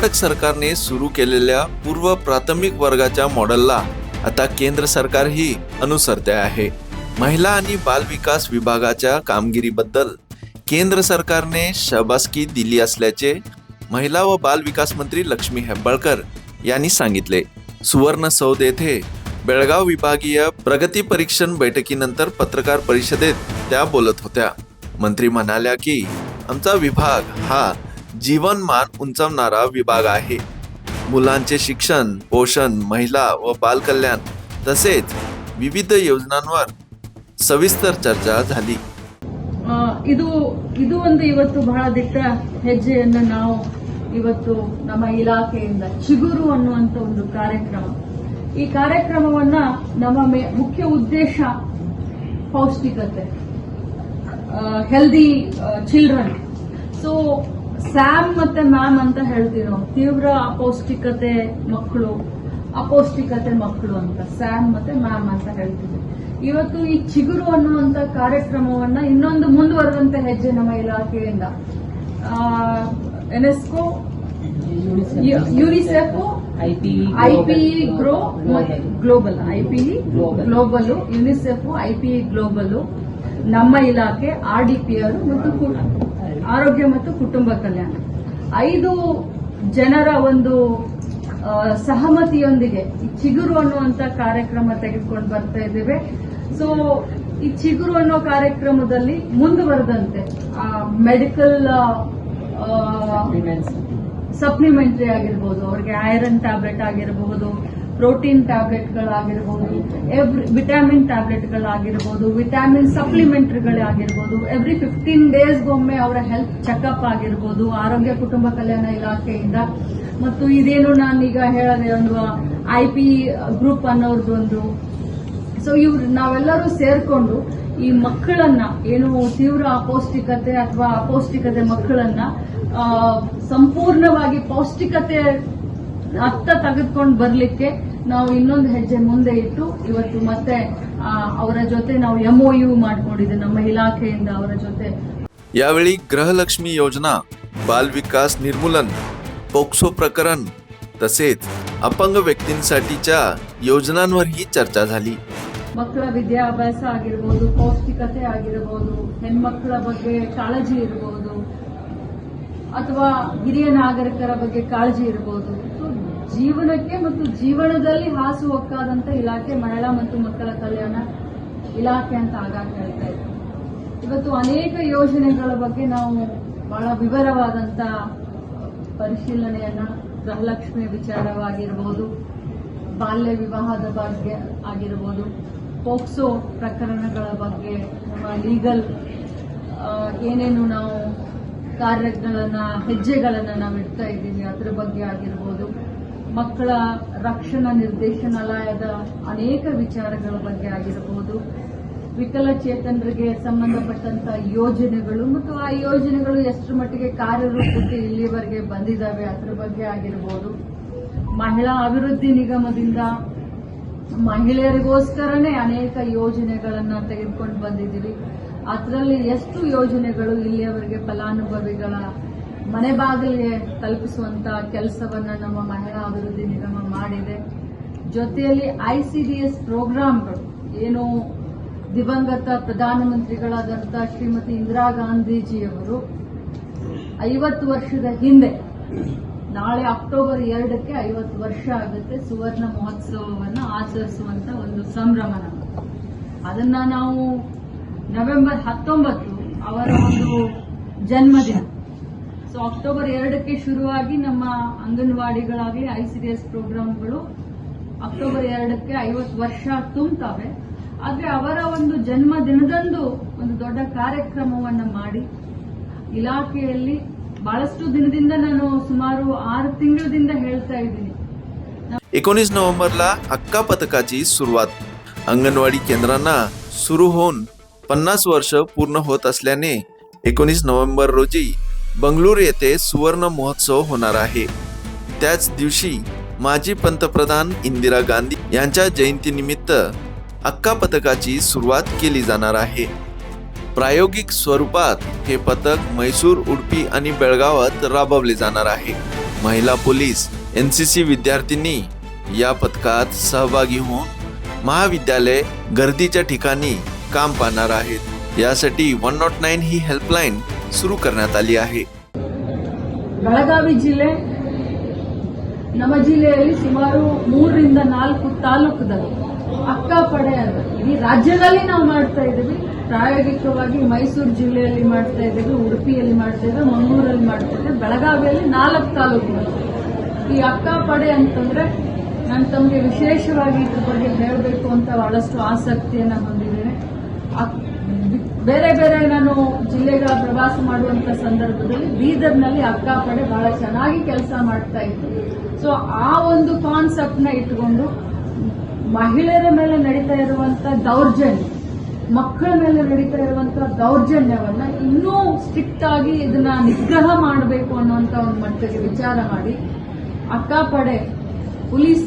कर्नाटक सरकारने सुरू केलेल्या पूर्व प्राथमिक वर्गाच्या मॉडेलला आता केंद्र सरकारही अनुसरते आहे. महिला आणि बाल विकास विभागाच्या कामगिरीबद्दल केंद्र सरकारने शाबासकी दिली असल्याचे महिला व बाल विकास मंत्री लक्ष्मी हेब्बाळकर यांनी सांगितले. सुवर्ण सौध येथे बेळगाव विभागीय प्रगती परीक्षण बैठकीनंतर पत्रकार परिषदेत त्या बोलत होत्या. मंत्री म्हणाल्या की आमचा विभाग हा जीवनमान उंचावणारा विभाग आहे. मुलांचे शिक्षण, पोषण, महिला व बाल कल्याण तसेच विविध योजनांवर सविस्तर चर्चा झाली. ಇದು ಒಂದು ಇವತ್ತು ಬಹಳ ದಿಟ್ಟ ಹೆಜ್ಜೆಯನ್ನು ನಾವು ಇವತ್ತು ನಮ್ಮ ಇಲಾಖೆಯಿಂದ ಚಿಗುರು ಅನ್ನುವಂತ ಒಂದು ಕಾರ್ಯಕ್ರಮ. ಈ ಕಾರ್ಯಕ್ರಮವನ್ನ ನಮ್ಮ ಮುಖ್ಯ ಉದ್ದೇಶ ಪೌಷ್ಟಿಕತೆ, ಹೆಲ್ದಿ ಚಿಲ್ಡ್ರನ್. ಸೊ ಸ್ಯಾಮ್ ಮತ್ತೆ ಮ್ಯಾಮ್ ಅಂತ ಹೇಳ್ತೀವಿ ನಾವು, ತೀವ್ರ ಅಪೌಷ್ಟಿಕತೆ ಮಕ್ಕಳು ಅಂತ ಸ್ಯಾಮ್ ಮತ್ತೆ ಮ್ಯಾಮ್ ಅಂತ ಹೇಳ್ತೀವಿ. ಇವತ್ತು ಈ ಚಿಗುರು ಅನ್ನುವಂತ ಕಾರ್ಯಕ್ರಮವನ್ನ ಇನ್ನೊಂದು ಮುಂದುವರೆದಂತ ಹೆಜ್ಜೆ ನಮ್ಮ ಇಲಾಖೆಯಿಂದ UNESCO, UNICEF, IPE global, UNICEF, IPE global, ನಮ್ಮ ಇಲಾಖೆ, RDPR ಮತ್ತು ಆರೋಗ್ಯ ಮತ್ತು ಕುಟುಂಬ ಕಲ್ಯಾಣ 5 ಜನರ ಒಂದು ಸಹಮತಿಯೊಂದಿಗೆ ಈ ಚಿಗುರು ಅನ್ನುವಂತ ಕಾರ್ಯಕ್ರಮ ತೆಗೆದುಕೊಂಡು ಬರ್ತಾ ಇದ್ದೇವೆ. ಸೊ ಈ ಚಿಗುರು ಅನ್ನೋ ಕಾರ್ಯಕ್ರಮದಲ್ಲಿ ಮುಂದುವರೆದಂತೆ ಮೆಡಿಕಲ್ ಸಪ್ಲಿಮೆಂಟರಿ ಆಗಿರಬಹುದು, ಅವ್ರಿಗೆ ಐರನ್ ಟ್ಯಾಬ್ಲೆಟ್ ಆಗಿರಬಹುದು, ಪ್ರೋಟೀನ್ ಟ್ಯಾಬ್ಲೆಟ್ಗಳಾಗಿರಬಹುದು, ವಿಟಮಿನ್ ಟ್ಯಾಬ್ಲೆಟ್ಗಳಾಗಿರಬಹುದು, ವಿಟಮಿನ್ ಸಪ್ಲಿಮೆಂಟರಿಗಳಾಗಿರಬಹುದು, ಎವ್ರಿ 15 ಡೇಸ್ಗೊಮ್ಮೆ ಅವರ ಹೆಲ್ತ್ ಚೆಕಪ್ ಆಗಿರಬಹುದು ಆರೋಗ್ಯ ಕುಟುಂಬ ಕಲ್ಯಾಣ ಇಲಾಖೆಯಿಂದ. ಮತ್ತು ಇದೇನು ನಾನೀಗ ಹೇಳದೆ ಒಂದು IPE ಗ್ರೂಪ್ ಅನ್ನೋರ್ದೊಂದು. ಸೊ ನಾವೆಲ್ಲರೂ ಸೇರ್ಕೊಂಡು ಈ ಮಕ್ಕಳನ್ನ, ಏನು ತೀವ್ರ ಅಪೌಷ್ಟಿಕತೆ ಅಥವಾ ಅಪೌಷ್ಟಿಕತೆ ಮಕ್ಕಳನ್ನ ಸಂಪೂರ್ಣವಾಗಿ ಪೌಷ್ಟಿಕತೆ ಅತ್ತ ತೆಗೆದುಕೊಂಡು ಬರ್ಲಿಕ್ಕೆ ನಾವು ಇನ್ನೊಂದು ಹೆಜ್ಜೆ ಮುಂದೆ ಇಟ್ಟು ಇವತ್ತು ಮತ್ತೆ ಅವರ ಜೊತೆ ನಾವು MOU ಮಾಡಿಕೊಂಡಿದ್ದೆ ನಮ್ಮ ಇಲಾಖೆಯಿಂದ ಅವರ ಜೊತೆ. यावेळी गृहलक्ष्मी योजना, बाल विकास निर्मूलन, पोक्सो प्रकरण तसेच अपंग व्यक्तींसाठीच्या योजनांवरही चर्चा झाली. ಮಕ್ಕಳ ವಿದ್ಯಾಭ್ಯಾಸ ಆಗಿರಬಹುದು, ಪೌಷ್ಟಿಕತೆ ಆಗಿರಬಹುದು, ಹೆಣ್ಮಕ್ಕಳ ಬಗ್ಗೆ ಕಾಳಜಿ ಇರಬಹುದು, ಅಥವಾ ಹಿರಿಯ ನಾಗರಿಕರ ಬಗ್ಗೆ ಕಾಳಜಿ ಇರಬಹುದು. ಜೀವನಕ್ಕೆ ಮತ್ತು ಜೀವನದಲ್ಲಿ ಹಾಸುಹೊಕ್ಕಾದಂತ ಇಲಾಖೆ ಮಹಿಳಾ ಮತ್ತು ಮಕ್ಕಳ ಕಲ್ಯಾಣ ಇಲಾಖೆ ಅಂತ ಆಗಾಗ ಹೇಳ್ತಾ ಇದ್ದೀವಿ. ಇವತ್ತು ಅನೇಕ ಯೋಜನೆಗಳ ಬಗ್ಗೆ ನಾವು ಬಹಳ ವಿವರವಾದಂತ ಪರಿಶೀಲನೆಯನ್ನ, ಗೃಹಲಕ್ಷ್ಮಿ ವಿಚಾರವಾಗಿರಬಹುದು, ಬಾಲ್ಯ ವಿವಾಹದ ಬಗ್ಗೆ ಆಗಿರಬಹುದು, ಪೋಕ್ಸೋ ಪ್ರಕರಣಗಳ ಬಗ್ಗೆ, ನಮ್ಮ ಲೀಗಲ್ ಏನೇನು ನಾವು ಹೆಜ್ಜೆಗಳನ್ನ ನಾವು ಇಡ್ತಾ ಇದ್ದೀವಿ ಅದರ ಬಗ್ಗೆ ಆಗಿರಬಹುದು, ಮಕ್ಕಳ ರಕ್ಷಣಾ ನಿರ್ದೇಶನಾಲಯದ ಅನೇಕ ವಿಚಾರಗಳ ಬಗ್ಗೆ ಆಗಿರಬಹುದು, ವಿಕಲಚೇತನರಿಗೆ ಸಂಬಂಧಪಟ್ಟಂತ ಯೋಜನೆಗಳು ಮತ್ತು ಆ ಯೋಜನೆಗಳು ಎಷ್ಟರ ಮಟ್ಟಿಗೆ ಕಾರ್ಯರೂಪಕ್ಕೆ ಇಲ್ಲಿವರೆಗೆ ಬಂದಿದ್ದಾವೆ ಅದರ ಬಗ್ಗೆ ಆಗಿರಬಹುದು, ಮಹಿಳಾ ಅಭಿವೃದ್ಧಿ ನಿಗಮದಿಂದ ಮಹಿಳೆಯರಿಗೋಸ್ಕರನೇ ಅನೇಕ ಯೋಜನೆಗಳನ್ನ ತೆಗೆದುಕೊಂಡು ಬಂದಿದ್ದೀವಿ. ಅದರಲ್ಲಿ ಎಷ್ಟು ಯೋಜನೆಗಳು ಇಲ್ಲಿಯವರೆಗೆ ಫಲಾನುಭವಿಗಳ ಮನೆ ಬಾಗಿಲಿಗೆ ತಲುಪಿಸುವಂತ ಕೆಲಸವನ್ನ ನಮ್ಮ ಮಹಿಳಾ ಅಭಿವೃದ್ಧಿ ನಿಗಮ ಮಾಡಿದೆ. ಜೊತೆಯಲ್ಲಿ ICDS ಪ್ರೋಗ್ರಾಂಗಳು, ಏನು ದಿವಂಗತ ಪ್ರಧಾನಮಂತ್ರಿಗಳಾದಂಥ ಶ್ರೀಮತಿ ಇಂದಿರಾ ಗಾಂಧೀಜಿಯವರು 50 ವರ್ಷದ ಹಿಂದೆ, ನಾಳೆ ಅಕ್ಟೋಬರ್ 2ಕ್ಕೆ 50 ವರ್ಷ ಆಗುತ್ತೆ, ಸುವರ್ಣ ಮಹೋತ್ಸವವನ್ನು ಆಚರಿಸುವಂತ ಒಂದು ಸಂಭ್ರಮ ನಮ್ಮದು. ಅದನ್ನ ನಾವು ನವೆಂಬರ್ 19 ಅವರ ಒಂದು ಜನ್ಮದಿನ. ಸೊ ಅಕ್ಟೋಬರ್ 2ಕ್ಕೆ ಶುರುವಾಗಿ ನಮ್ಮ ಅಂಗನವಾಡಿಗಳಾಗಲಿ ICDS ಪ್ರೋಗ್ರಾಂಗಳು ಅಕ್ಟೋಬರ್ 2ಕ್ಕೆ 50 ವರ್ಷ ತುಂಬುತ್ತವೆ. ಆದ್ರೆ ಅವರ ಒಂದು ಜನ್ಮ ದಿನದಂದು ಒಂದು ದೊಡ್ಡ ಕಾರ್ಯಕ್ರಮವನ್ನ ಮಾಡಿ ಇಲಾಖೆಯಲ್ಲಿ ಬಹಳಷ್ಟು ದಿನದಿಂದ, ನಾನು ಸುಮಾರು 6 ತಿಂಗಳಿಂದ ಹೇಳ್ತಾ ಇದ್ದೀನಿ. 19 नोव्हेंबरला अक्का पथकाची सुरुवात. अंगणवाडी केंद्रांना सुरू होऊन 50 वर्ष पूर्ण होत असल्याने 19 नोव्हेंबर रोजी बंगळूर येथे सुवर्ण महोत्सव होणार आहे. त्याच दिवशी माजी पंतप्रधान इंदिरा गांधी यांच्या जयंतीनिमित्त अक्का पथकाची सुरुवात केली जाणार आहे. प्रायोगिक स्वरूपात हे पथक म्हैसूर, उडुपी आणि बेळगावात राबवले जाणार आहे. महिला पोलीस NCC विद्यार्थिनी या पथकात सहभागी होऊन महाविद्यालय गर्दीच्या ठिकाणी काम पाहणार आहेत. यासाठी 109 ही हेल्पलाईन सुरू करण्यात आली आहे. ಬೆಳಗಾವಿ ಜಿಲ್ಲೆ ನಮ್ಮ ಜಿಲ್ಲೆಯಲ್ಲಿ ಸುಮಾರು 3 ರಿಂದ 4 ತಾಲೂಕುಗಳು ಅಕ್ಕಪಡೆ ಅಂತ ಇಡೀ ರಾಜ್ಯದಲ್ಲಿ ನಾವು ಮಾಡ್ತಾ ಇದ್ದೀವಿ. ಪ್ರಾಯೋಗಿಕವಾಗಿ ಮೈಸೂರು ಜಿಲ್ಲೆಯಲ್ಲಿ ಮಾಡ್ತಾ ಇದ್ದೀವಿ, ಉಡುಪಿಯಲ್ಲಿ ಮಾಡ್ತಾ ಇದ್ದೀವಿ, ಮಂಗಳೂರಲ್ಲಿ ಮಾಡ್ತಾ ಇದ್ದೀವಿ, ಬೆಳಗಾವಿಯಲ್ಲಿ 4 ತಾಲೂಕುಗಳು. ಈ ಅಕ್ಕಪಡೆ ಅಂತಂದ್ರೆ ನಾನು ತಮಗೆ ವಿಶೇಷವಾಗಿ ಇದ್ರ ಬಗ್ಗೆ ಹೇಳಬೇಕು ಅಂತ ಬಹಳಷ್ಟು ಆಸಕ್ತಿಯನ್ನ ಹೊಂದಿದ್ದೇನೆ. ಬೇರೆ ಬೇರೆ ನಾನು ಜಿಲ್ಲೆಗಳ ಪ್ರವಾಸ ಮಾಡುವಂತ ಸಂದರ್ಭದಲ್ಲಿ ಬೀದರ್ನಲ್ಲಿ ಅಕ್ಕಪಡೆ ಬಹಳ ಚೆನ್ನಾಗಿ ಕೆಲಸ ಮಾಡ್ತಾ ಇತ್ತು. ಸೊ ಆ ಒಂದು ಕಾನ್ಸೆಪ್ಟ್ ನ ಇಟ್ಕೊಂಡು ಮಹಿಳೆಯರ ಮೇಲೆ ನಡೀತಾ ಇರುವಂತ ದೌರ್ಜನ್ಯ, ಮಕ್ಕಳ ಮೇಲೆ ನಡೀತಾ ಇರುವಂತ ದೌರ್ಜನ್ಯವನ್ನ ಇನ್ನೂ ಸ್ಟ್ರಿಕ್ಟ್ ಆಗಿ ಇದನ್ನ ನಿಗ್ರಹ ಮಾಡಬೇಕು ಅನ್ನುವಂತ ಒಂದು ಮಟ್ಟಿಗೆ ವಿಚಾರ ಮಾಡಿ ಅಕ್ಕಪಡೆ ಪೊಲೀಸ್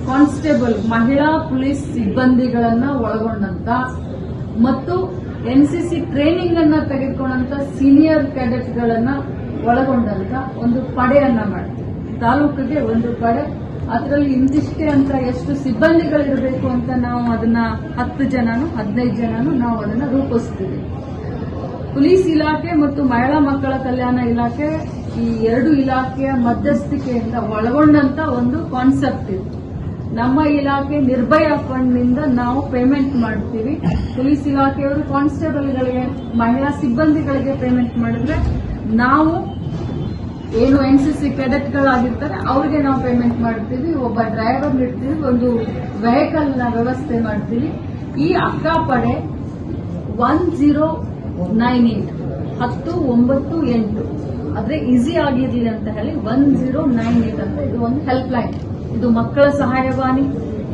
ಕಾನ್ಸ್ಟೇಬಲ್ ಮಹಿಳಾ ಪೊಲೀಸ್ ಸಿಬ್ಬಂದಿಗಳನ್ನ ಒಳಗೊಂಡಂತ ಮತ್ತು NCC ಟ್ರೈನಿಂಗ್ ಅನ್ನ ತೆಗೆದುಕೊಂಡಂತ ಸೀನಿಯರ್ ಕ್ಯಾಡೆಟ್ಗಳನ್ನ ಒಳಗೊಂಡಂತ ಒಂದು ಪಡೆಯನ್ನ ಮಾಡ್ತೀವಿ. ತಾಲೂಕಿಗೆ ಒಂದು ಪಡೆ, ಅದರಲ್ಲಿ ಇಂತಿಷ್ಟೇ ಅಂತ ಎಷ್ಟು ಸಿಬ್ಬಂದಿಗಳಿರಬೇಕು ಅಂತ ನಾವು ಅದನ್ನ 10 ಜನನು 15 ಜನನು ನಾವು ಅದನ್ನ ರೂಪಿಸ್ತೀವಿ. ಪೊಲೀಸ್ ಇಲಾಖೆ ಮತ್ತು ಮಹಿಳಾ ಮಕ್ಕಳ ಕಲ್ಯಾಣ ಇಲಾಖೆ ಈ 2 ಇಲಾಖೆಯ ಮಧ್ಯಸ್ಥಿಕೆಯಿಂದ ಒಳಗೊಂಡಂತ ಒಂದು ಕಾನ್ಸೆಪ್ಟ್ ಇದೆ. ನಮ್ಮ ಇಲಾಖೆ ನಿರ್ಭಯ ಫಂಡ್ ನಿಂದ ನಾವು ಪೇಮೆಂಟ್ ಮಾಡ್ತೀವಿ. ಪೊಲೀಸ್ ಇಲಾಖೆಯವರು ಕಾನ್ಸ್ಟೇಬಲ್ಗಳಿಗೆ ಮಹಿಳಾ ಸಿಬ್ಬಂದಿಗಳಿಗೆ ಪೇಮೆಂಟ್ ಮಾಡಿದ್ರೆ ನಾವು ಏನು NCC ಕೆಡೆಟ್ಗಳಾಗಿರ್ತಾರೆ ಅವ್ರಿಗೆ ನಾವು ಪೇಮೆಂಟ್ ಮಾಡ್ತೀವಿ. ಒಬ್ಬ ಡ್ರೈವರ್ ಇಡ್ತೀವಿ, ಒಂದು ವೆಹಿಕಲ್ ನ ವ್ಯವಸ್ಥೆ ಮಾಡ್ತೀವಿ. ಈ ಅಕ್ಕಪಡೆ 1098 1098 ಆದ್ರೆ ಈಸಿ ಆಗಿರ್ಲಿ ಅಂತ ಹೇಳಿ 1098 ಅಂತ ಇದು ಒಂದು ಹೆಲ್ಪ್ ಲೈನ್. ಇದು ಮಕ್ಕಳ ಸಹಾಯವಾಣಿ,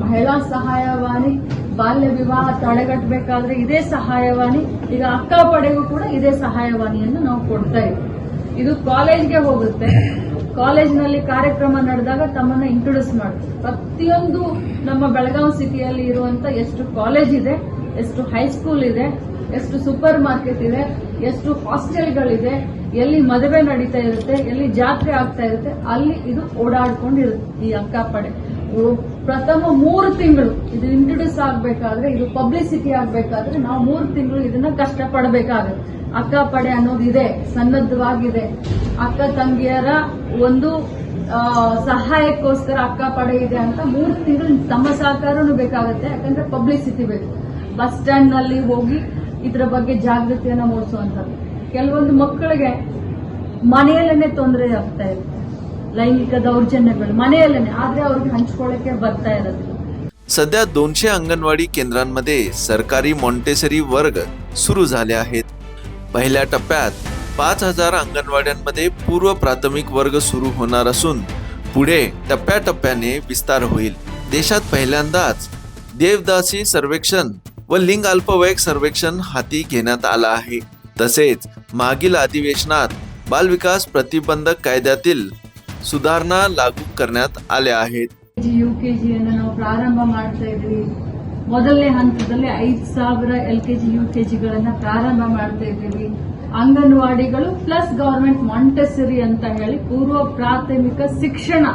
ಮಹಿಳಾ ಸಹಾಯವಾಣಿ, ಬಾಲ್ಯ ವಿವಾಹ ತಡೆಗಟ್ಟಬೇಕಾದ್ರೆ ಇದೇ ಸಹಾಯವಾಣಿ. ಈಗ ಅಕ್ಕಪಡೆಗೂ ಕೂಡ ಇದೇ ಸಹಾಯವಾಣಿಯನ್ನು ನಾವು ಕೊಡ್ತಾ ಇದ್ದೀವಿ. ಇದು ಕಾಲೇಜ್ಗೆ ಹೋಗುತ್ತೆ. ಕಾಲೇಜ್ನಲ್ಲಿ ಕಾರ್ಯಕ್ರಮ ನಡೆದಾಗ ತಮ್ಮನ್ನ ಇಂಟ್ರೊಡ್ಯೂಸ್ ಮಾಡ್ತೀವಿ. ಪ್ರತಿಯೊಂದು ನಮ್ಮ ಬೆಳಗಾವಿ ಸಿಟಿಯಲ್ಲಿ ಇರುವಂತ ಎಷ್ಟು ಕಾಲೇಜ್ ಇದೆ, ಎಷ್ಟು ಹೈಸ್ಕೂಲ್ ಇದೆ, ಎಷ್ಟು ಸೂಪರ್ ಮಾರ್ಕೆಟ್ ಇದೆ, ಎಷ್ಟು ಹಾಸ್ಟೆಲ್ಗಳಿದೆ, ಎಲ್ಲಿ ಮದುವೆ ನಡೀತಾ ಇರುತ್ತೆ, ಎಲ್ಲಿ ಜಾತ್ರೆ ಆಗ್ತಾ ಇರುತ್ತೆ, ಅಲ್ಲಿ ಇದು ಓಡಾಡ್ಕೊಂಡಿರುತ್ತೆ. ಈ ಅಕ್ಕಪಡೆ ಪ್ರಥಮ 3 ತಿಂಗಳು ಇದು ಇಂಟ್ರೊಡ್ಯೂಸ್ ಆಗಬೇಕಾದ್ರೆ, ಇದು ಪಬ್ಲಿಸಿಟಿ ಆಗಬೇಕಾದ್ರೆ ನಾವು 3 ತಿಂಗಳು ಇದನ್ನ ಕಷ್ಟಪಡಬೇಕಾಗುತ್ತೆ. ಅಕ್ಕಪಡೆ ಅನ್ನೋದಿದೆ, ಸನ್ನದ್ಧವಾಗಿದೆ. ಅಕ್ಕ ತಂಗಿಯರ ಒಂದು ಸಹಾಯಕ್ಕೋಸ್ಕರ ಅಕ್ಕಪಡೆ ಇದೆ ಅಂತ 3 ತಿಂಗಳು ತಮ್ಮ ಸಹಕಾರನೂ ಬೇಕಾಗುತ್ತೆ. ಯಾಕಂದ್ರೆ ಪಬ್ಲಿಸಿಟಿ ಬೇಕು. ಬಸ್ ಸ್ಟ್ಯಾಂಡ್ ನಲ್ಲಿ ಹೋಗಿ ಇದರ ಬಗ್ಗೆ ಜಾಗೃತಿಯನ್ನ ಮೂಡಿಸುವಂತದ್ದು. ಕೆಲವೊಂದು ಮಕ್ಕಳಿಗೆ ಮನೆಯಲ್ಲೇನೆ ತೊಂದರೆ ಆಗ್ತಾ ಇರುತ್ತೆ, ಲೈಂಗಿಕ ದೌರ್ಜನ್ಯಗಳು ಮನೆಯಲ್ಲೇನೆ, ಆದ್ರೆ ಅವ್ರಿಗೆ ಹಂಚ್ಕೊಳ್ಳಕ್ಕೆ ಬರ್ತಾ ಇರೋದಿಲ್ಲ. सध्या 200 अंगणवाडी केंद्रांमध्ये सरकारी मॉन्टेसरी वर्ग सुरू झाले आहेत. पहिल्या टप्प्यात 5000 अंगणवाड्यांमध्ये पूर्व प्राथमिक वर्ग सुरू होणार असून पुढे टप्प्याटप्प्याने विस्तार होईल. देशात पहिल्यांदाच देवदासी सर्वेक्षण व लिंग अल्पवयक सर्वेक्षण हाती घेण्यात आला आहे. तसेच मागील अधिवेशनात बालविकास प्रतिबंधक कायद्यातील सुधारणा लागू करण्यात आल्या आहेत. UKG ಅನ್ನು ನಾವು ಪ್ರಾರಂಭ ಮಾಡ್ತಾ ಇದ್ವಿ. ಮೊದಲನೇ ಹಂತದಲ್ಲಿ 5000 LKG UKGಗಳನ್ನ ಪ್ರಾರಂಭ ಮಾಡ್ತಾ ಇದ್ದೀವಿ. ಅಂಗನವಾಡಿಗಳು ಪ್ಲಸ್ ಗವರ್ಮೆಂಟ್ ಮಾಂಟೆಸರಿ ಅಂತ ಹೇಳಿ ಪೂರ್ವ ಪ್ರಾಥಮಿಕ ಶಿಕ್ಷಣ,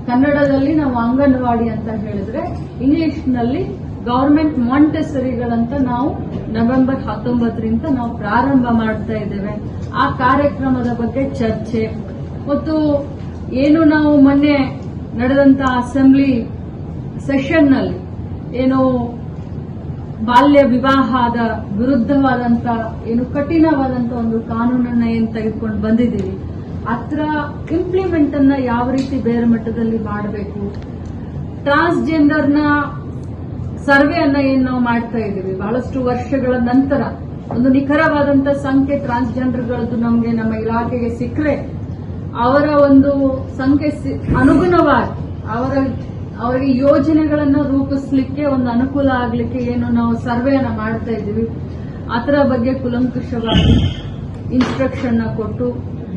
ಕನ್ನಡದಲ್ಲಿ ನಾವು ಅಂಗನವಾಡಿ ಅಂತ ಹೇಳಿದ್ರೆ ಇಂಗ್ಲಿಷ್ನಲ್ಲಿ ಗವರ್ಮೆಂಟ್ ಮಾಂಟೆಸರಿಗಳಂತ ನಾವು ನವೆಂಬರ್ 19ರಿಂದ ನಾವು ಪ್ರಾರಂಭ ಮಾಡ್ತಾ ಇದ್ದೇವೆ. ಆ ಕಾರ್ಯಕ್ರಮದ ಬಗ್ಗೆ ಚರ್ಚೆ ಮತ್ತು ಏನು ನಾವು ಮೊನ್ನೆ ನಡೆದಂತ ಅಸೆಂಬ್ಲಿ ಸೆಷನ್ನಲ್ಲಿ ಏನು ಬಾಲ್ಯ ವಿವಾಹದ ವಿರುದ್ಧವಾದಂತ ಏನು ಕಠಿಣವಾದಂತ ಒಂದು ಕಾನೂನನ್ನ ಏನು ತೆಗೆದುಕೊಂಡು ಬಂದಿದ್ದೀವಿ, ಅದರ ಇಂಪ್ಲಿಮೆಂಟ್ ಅನ್ನ ಯಾವ ರೀತಿ ಬೇರೆ ಮಟ್ಟದಲ್ಲಿ ಮಾಡಬೇಕು, ಟ್ರಾನ್ಸ್ಜೆಂಡರ್ನ ಸರ್ವೆ ಅನ್ನ ಏನು ನಾವು ಮಾಡ್ತಾ ಇದ್ದೀವಿ. ಬಹಳಷ್ಟು ವರ್ಷಗಳ ನಂತರ ಒಂದು ನಿಖರವಾದಂತ ಸಂಖ್ಯೆ ಟ್ರಾನ್ಸ್ಜೆಂಡರ್ಗಳದ್ದು ನಮಗೆ ನಮ್ಮ ಇಲಾಖೆಗೆ ಸಿಕ್ಕರೆ ಅವರ ಒಂದು ಸಂಖ್ಯೆ ಅನುಗುಣವಾಗಿ ಅವರಿಗೆ ಯೋಜನೆಗಳನ್ನು ರೂಪಿಸಲಿಕ್ಕೆ ಒಂದು ಅನುಕೂಲ ಆಗಲಿಕ್ಕೆ ಏನು ನಾವು ಸರ್ವೆಯನ್ನ ಮಾಡ್ತಾ ಇದ್ದೀವಿ. ಅದರ ಬಗ್ಗೆ ಕುಲಂಕುಷವಾಗಿ ಇನ್ಸ್ಟ್ರಕ್ಷನ್ ಕೊಟ್ಟು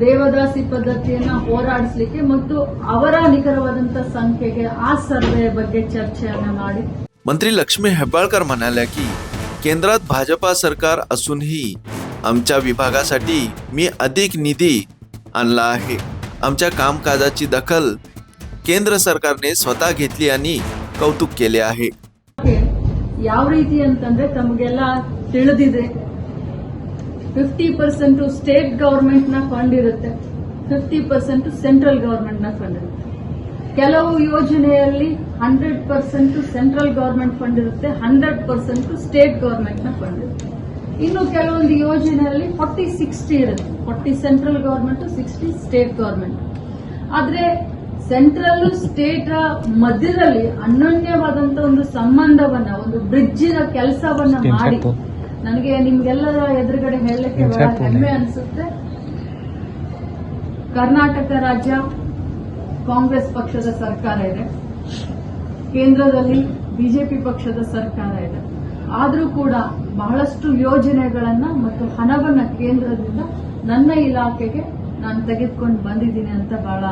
ದೇವದಾಸಿ ಪದ್ಧತಿಯನ್ನ ಹೋರಾಡಿಸಲಿಕ್ಕೆ ಮತ್ತು ಅವರ ನಿಖರವಾದಂತ ಸಂಖ್ಯೆಗೆ ಆ ಸರ್ವೆ ಬಗ್ಗೆ ಚರ್ಚೆಯನ್ನ ಮಾಡಿ. मंत्री लक्ष्मी हेब्बाळकर म्हणाल्या की केंद्रात भाजपा सरकार असूनही आमच्या विभागासाठी मी अधिक निधी आणला आहे. आमच्या कामकाजाची दखल केंद्र सरकारने स्वतः घेतली आणि कौतुक केले आहे. ಯಾವ ರೀತಿ ಅಂತಂದ್ರೆ ತಮಗೆಲ್ಲ ತಿಳಿದಿದೆ 50% ಸ್ಟೇಟ್ ಗವರ್ಮೆಂಟ್ ನ ಫಂಡ್ ಇರುತ್ತೆ, 50% ಸೆಂಟ್ರಲ್ ಗವರ್ಮೆಂಟ್ ನ ಫಂಡ್ ಇರುತ್ತೆ. ಕೆಲವು ಯೋಜನೆಯಲ್ಲಿ 100% ಸೆಂಟ್ರಲ್ ಗವರ್ಮೆಂಟ್ ಫಂಡ್ ಇರುತ್ತೆ, 100% ಸ್ಟೇಟ್ ಗವರ್ಮೆಂಟ್ ನ ಫಂಡ್ ಇರುತ್ತೆ. ಇನ್ನು ಕೆಲವೊಂದು ಯೋಜನೆಯಲ್ಲಿ 40-60 ಇರುತ್ತೆ, 40 ಸೆಂಟ್ರಲ್ ಗವರ್ಮೆಂಟ್, 60 ಸ್ಟೇಟ್ ಗವರ್ಮೆಂಟ್. ಆದ್ರೆ ಸೆಂಟ್ರಲ್ ಸ್ಟೇಟ್ ಮಧ್ಯದಲ್ಲಿ ಅನನ್ಯವಾದಂತ ಒಂದು ಸಂಬಂಧವನ್ನ, ಒಂದು ಬ್ರಿಡ್ಜಿನ ಕೆಲಸವನ್ನ ಮಾಡಿ ನನಗೆ ನಿಮ್ಗೆಲ್ಲರ ಎದುರುಗಡೆ ಹೇಳಲಿಕ್ಕೆ ಬಹಳ ಹೆಮ್ಮೆ ಅನಿಸುತ್ತೆ. ಕರ್ನಾಟಕ ರಾಜ್ಯ ಕಾಂಗ್ರೆಸ್ ಪಕ್ಷದ ಸರ್ಕಾರ ಇದೆ, ಕೇಂದ್ರದಲ್ಲಿ ಬಿಜೆಪಿ ಪಕ್ಷದ ಸರ್ಕಾರ ಇದೆ. ಆದರೂ ಕೂಡ ಬಹಳಷ್ಟು ಯೋಜನೆಗಳನ್ನ ಮತ್ತು ಹಣವನ್ನ ಕೇಂದ್ರದಿಂದ ನನ್ನ ಇಲಾಖೆಗೆ ನಾನು ತೆಗೆದುಕೊಂಡು ಬಂದಿದ್ದೀನಿ ಅಂತ ಬಹಳ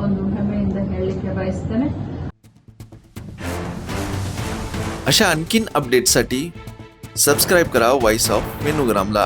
ಒಂದು ಹೆಮ್ಮೆಯಿಂದ ಹೇಳಲಿಕ್ಕೆ ಬಯಸ್ತೇನೆ. अशा आणखीन अपडेट्ससाठी सबस्क्राईब करा व्हॉइस ऑफ वेणुग्रामला.